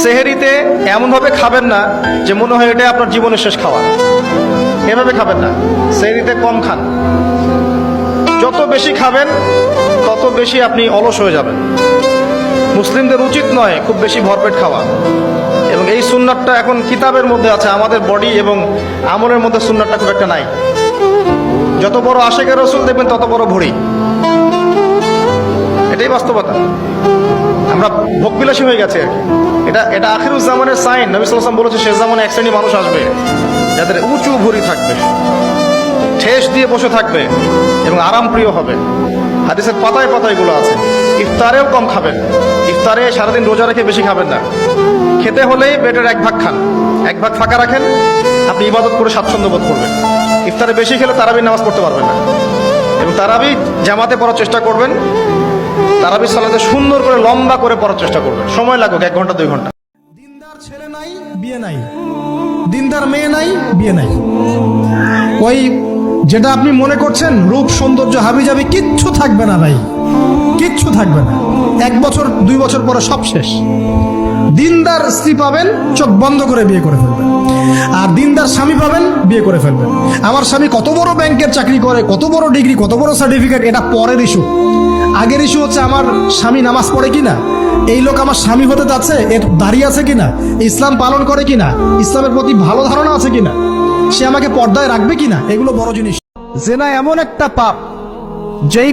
সেহেরিতে এমনভাবে খাবেন না যে মনে হয় এটা আপনার জীবনের শেষ খাওয়া। এভাবে খাবেন না। সেহেরিতে কম খান। যত বেশি খাবেন তত বেশি আপনি অলস হয়ে যাবেন। মুসলিমদের উচিত নয় খুব বেশি ভরপেট খাওয়া। এবং এই সুন্নাতটা এখন কিতাবের মধ্যে আছে, আমাদের বডি এবং আমলের মধ্যে সুন্নাতটা খুব একটা নাই। যত বড় আশিকের রাসূল দেখবেন তত বড় ভড়ি। এটাই বাস্তবতা। আমরা ভোগবিলাসী হয়ে গেছে আর কি। এটা আখিরুজ জামানের সাইন। নবী সাল্লাল্লাহু আলাইহি ওয়াসাল্লাম বলেছে শেষ জামানে এক শ্রেণী মানুষ আসবে যাদের উঁচু ভুঁড়ি থাকবে, ঠেস দিয়ে বসে থাকবে এবং আরাম প্রিয় হবে। হাদিসের পাতায় পাতায় এগুলো আছে। ইফতারেও কম খাবেন। ইফতারে সারাদিন রোজা রেখে বেশি খাবেন না। খেতে হলেই পেটের এক ভাগ খান, এক ভাগ ফাঁকা রাখেন, আপনি ইবাদত করে স্বাচ্ছন্দ্য বোধ করবেন। ইফতারে বেশি খেলে তারাবির নামাজ পড়তে পারবেন না। এবং তারাবি জামাতে পড়ার চেষ্টা করবেন। তারাবি সালাতে সুন্দর করে লম্বা করে পড়ার চেষ্টা করবেন। সময় লাগুক 1 ঘন্টা 2 ঘন্টা। দিনদার ছেলে নাই, বিয়ে নাই। দিনদার মেয়ে নাই, বিয়ে নাই। ওই যেটা আপনি মনে করছেন রূপ সৌন্দর্য হাবিজাবি কিচ্ছু থাকবে না ভাই, কিচ্ছু থাকবে না। 1 বছর 2 বছর পরে সব শেষ। দিনদার স্ত্রী পাবেন, চোখ বন্ধ করে বিয়ে করে ফেলবেন। আর দিনদার স্বামী পাবেন, বিয়ে করে ফেলবেন। আমার স্বামী কত বড় ব্যাংকের চাকরি করে, কত বড় ডিগ্রি, কত বড় সার্টিফিকেট, এটা পরের ইস্যু। আগের ইস্যু হচ্ছে আমার স্বামী নামাজ পড়ে কিনা, এই লোক আমার স্বামী হতে যাচ্ছে, এর দাঁড়িয়ে আছে কিনা, ইসলাম পালন করে কিনা, ইসলামের প্রতি ভালো ধারণা আছে কিনা, সে আমাকে পর্দায় রাখবে কিনা, এগুলো বড় জিনিস। জেনা এমন একটা পাপ যেই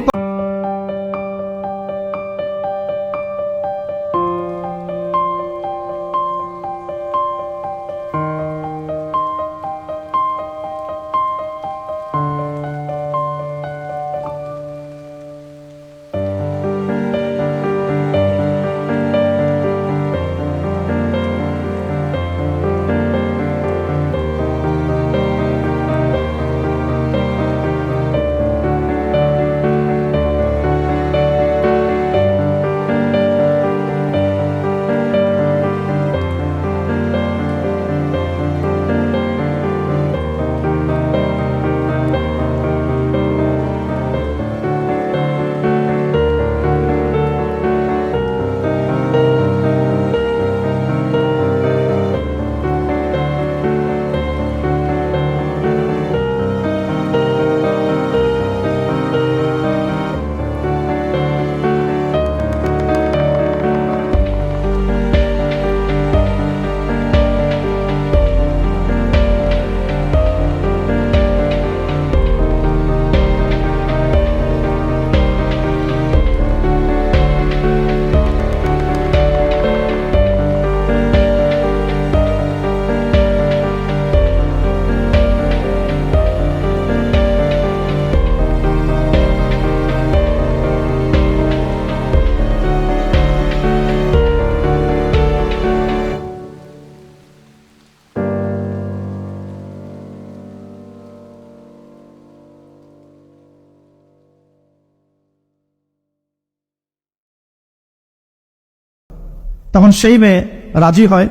তখন সেই মেয়ে রাজি হয়।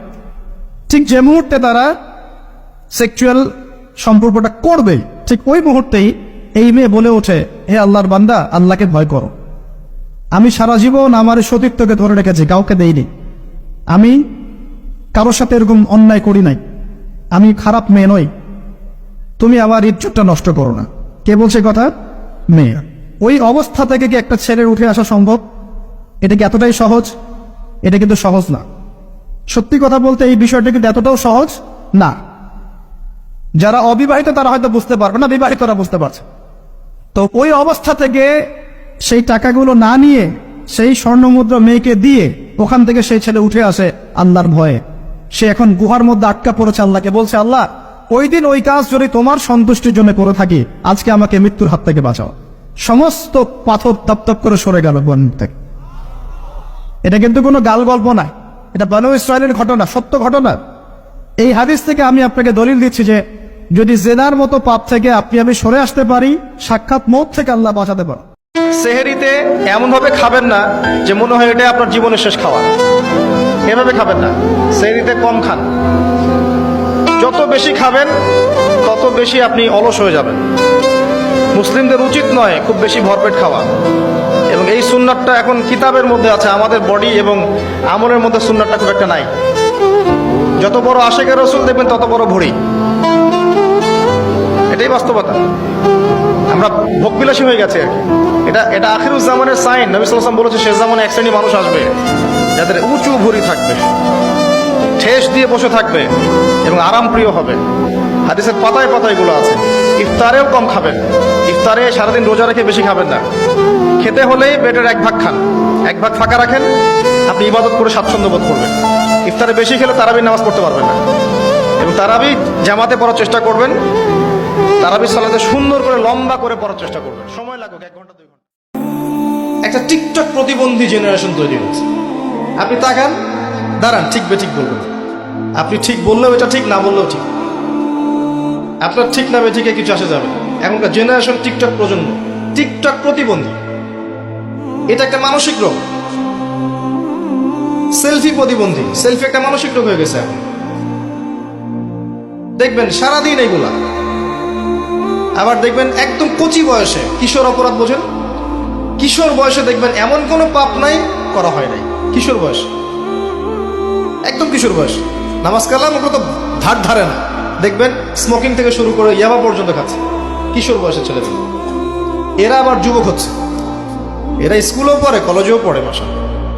ঠিক যে মুহূর্তে তারা সেক্সুয়াল সম্পর্কটা করবে, ঠিক ওই মুহূর্তেই এই মেয়ে বলে ওঠে, হে আল্লাহর বান্দা, আল্লাহকে ভয় করো। আমি সারা জীবন আমার সতীত্বকে ধরে রেখেছি, কাউকে দেইনি। আমি কারোর সাথে এরকম অন্যায় করি নাই। আমি খারাপ মেয়ে নই। তুমি আমার ইজ্জতটা নষ্ট করো না। কে বলছে কথা? মেয়ে। ওই অবস্থা থেকে কি একটা ছেলের উঠে আসা সম্ভব? এটা কি এতটাই সহজ? এটা কিন্তু সহজ না। সত্যি কথা বলতে এই বিষয়টা কিন্তু এতটাও সহজ না। যারা অবিবাহিত তারা হয়তো বুঝতে পারবে না, বিবাহিতরা বুঝতে পারছে। তো ওই অবস্থা থেকে সেই টাকাগুলো না নিয়ে সেই স্বর্ণমুদ্রা মেয়েকে দিয়ে ওখান থেকে সেই ছেলে উঠে আসে আল্লাহর ভয়ে। সে এখন গুহার মধ্যে আটকা পড়েছে, আল্লাহকে বলছে, আল্লাহ ওই দিন ওই কাজ যদি তোমার সন্তুষ্টির জন্য করে থাকি, আজকে আমাকে মৃত্যুর হাত থেকে বাঁচাও। সমস্ত পাথর তপ করে সরে গেল বন থেকে। এটা কিন্তু কোনো গাল গল্প না, এটা বনু ইসরায়েলের ঘটনা, সত্য ঘটনা। এই হাদিস থেকে আমি আপনাকে দলিল দিচ্ছি যে যদি জেনার মতো পাপ থেকে আমি সরে আসতে পারি, সাক্ষাৎ মওত থেকে আল্লাহ বাঁচাতে পারে। সেহেরিতে এমনভাবে খাবেন না যে মনে হয় এটা আপনার জীবনের শেষ খাওয়া। এভাবে খাবেন না। সেহেরিতে কম খান। যত বেশি খাবেন তত বেশি আপনি অলস হয়ে যাবেন। মুসলিমদের উচিত নয় খুব বেশি ভরপেট খাওয়া। এবং এই সুন্নাতটা এখন কিতাবের মধ্যে আছে, আমাদের বডি এবং আমলের মধ্যে সুন্নাতটা খুব একটা নাই। যত বড় আশেকের রসুল দেখবেন তত বড় ভুঁড়ি। এটাই বাস্তবতা। আমরা ভোগবিলাসী হয়ে গেছে আর কি। এটা আখিরুজ্জামানের সাইন। নবী সাল্লাল্লাহু আলাইহি ওয়াসাল্লাম বলেছে শেষ জামানে এক শ্রেণী মানুষ আসবে যাদের উঁচু ভুঁড়ি থাকবে, ঠেস দিয়ে বসে থাকবে এবং আরাম প্রিয় হবে। হাদিসের পাতায় পাতায় এগুলো আছে। ইফতারেও কম খাবেন, ইফতারে সারাদিন রোজা রেখে বেশি খাবেন না। খেতে হলে পেটের এক ভাগ খান, এক ভাগ ফাঁকা রাখেন, আপনি ইবাদত করে স্বাচ্ছন্দ্য বোধ করবেন। ইফতারে বেশি খেলে তারাবির নামাজ পড়তে পারবেন না। এবং তারাবি জামাতে পড়ার চেষ্টা করবেন, তারাবি সালাতে সুন্দর করে লম্বা করে পড়ার চেষ্টা করবেন। সময় লাগুক 1 ঘন্টা 2 ঘন্টা। একটা টিকটক প্রতিবন্ধী জেনারেশন তৈরি হচ্ছে। আপনি তাকান, দাঁড়ান, ঠিক বেঠিক বলবেন। আপনি ঠিক বললেও এটা ঠিক, না বললেও ঠিক। আপনার ঠিক না বেঠিকে কিছু আসে যাবে। এখনকার জেনারেশন টিকটক প্রজন্ম, টিকটক প্রতিবন্ধী। এটা একটা মানসিক রোগ। সেলফি প্রতিবন্ধী, সেলফি একটা মানসিক রোগ হয়ে গেছে এখন। দেখবেন সারাদিন এইগুলা। আবার দেখবেন একদম কচি বয়সে কিশোর অপরাধ, বোঝেন, কিশোর বয়সে দেখবেন এমন কোনো পাপ নাই করা হয় নাই। কিশোর বয়স, একদম কিশোর বয়স, নামাজ কালাম ওগুলো তো ধারে না। দেখবেন স্মোকিং থেকে শুরু করে ইয়াবা পর্যন্ত খাচ্ছে কিশোর বয়সের ছেলেদের। এরা আবার যুবক হচ্ছে, এরা স্কুলেও পড়ে, কলেজেও পড়ে, মাশাআল্লাহ।